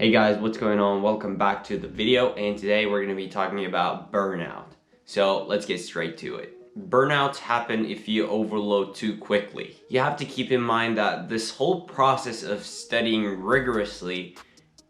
Hey guys, what's going on? Welcome back to the video, and today we're going to be talking about burnout. So let's get straight to it. Burnouts happen if you overload too quickly. You have to keep in mind that this whole process of studying rigorously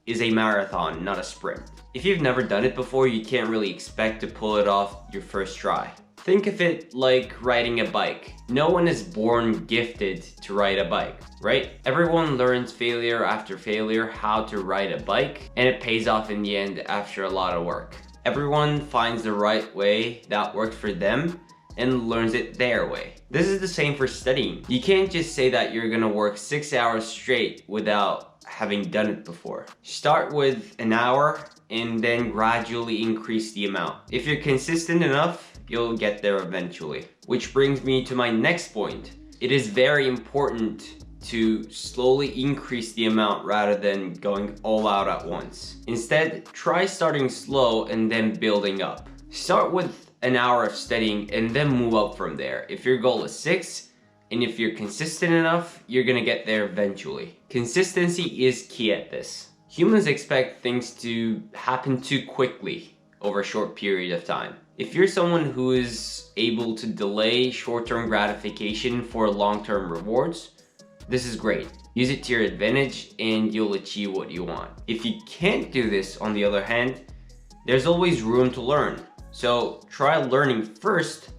is a marathon, not a sprint. If you've never done it before, you can't really expect to pull it off your first try. Think of it like riding a bike. No one is born gifted to ride a bike, right? Everyone learns failure after failure how to ride a bike, and it pays off in the end after a lot of work. Everyone finds the right way that works for them and learns it their way. This is the same for studying. You can't just say that you're gonna work 6 hours straight without having done it before. Start with an hour and then gradually increase the amount. If you're consistent enough, you'll get there eventually. Which brings me to my next point. It is very important to slowly increase the amount rather than going all out at once. Instead, try starting slow and then building up. Start with an hour of studying and then move up from there. If your goal is 6, and if you're consistent enough, you're gonna get there eventually. Consistency is key at this. Humans expect things to happen too quickly over a short period of time. If you're someone who is able to delay short-term gratification for long-term rewards, this is great. Use it to your advantage and you'll achieve what you want. If you can't do this, on the other hand, there's always room to learn. So try learning first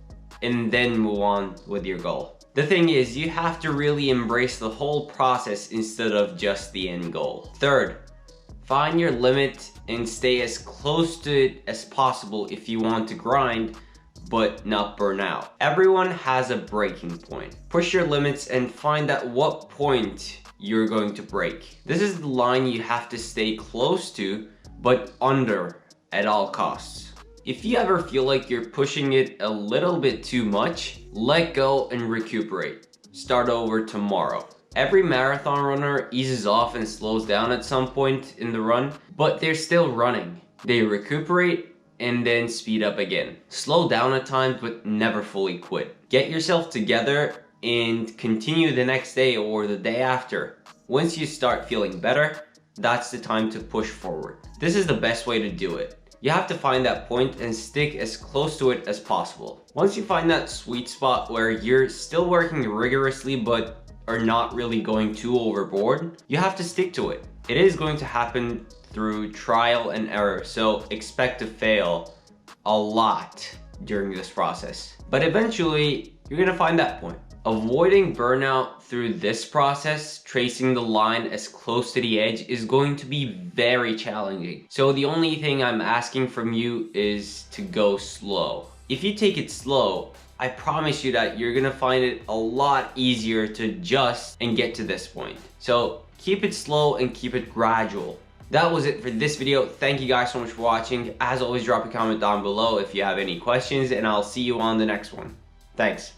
and then move on with your goal. The thing is, you have to really embrace the whole process instead of just the end goal. Third, find your limit and stay as close to it as possible if you want to grind but not burn out. Everyone has a breaking point. Push your limits and find at what point you're going to break. This is the line you have to stay close to but under at all costs. If you ever feel like you're pushing it a little bit too much, let go and recuperate. Start over tomorrow. Every marathon runner eases off and slows down at some point in the run, but they're still running. They recuperate and then speed up again. Slow down at times, but never fully quit. Get yourself together and continue the next day or the day after. Once you start feeling better, that's the time to push forward. This is the best way to do it. You have to find that point and stick as close to it as possible. Once you find that sweet spot where you're still working rigorously but are not really going too overboard, you have to stick to it. It is going to happen through trial and error, so expect to fail a lot during this process. But eventually, you're gonna find that point. Avoiding burnout through this process, tracing the line as close to the edge, is going to be very challenging. So the only thing I'm asking from you is to go slow. If you take it slow, I promise you that you're gonna find it a lot easier to adjust and get to this point. So keep it slow and keep it gradual. That was it for this video. Thank you guys so much for watching. As always, drop a comment down below if you have any questions, and I'll see you on the next one. Thanks.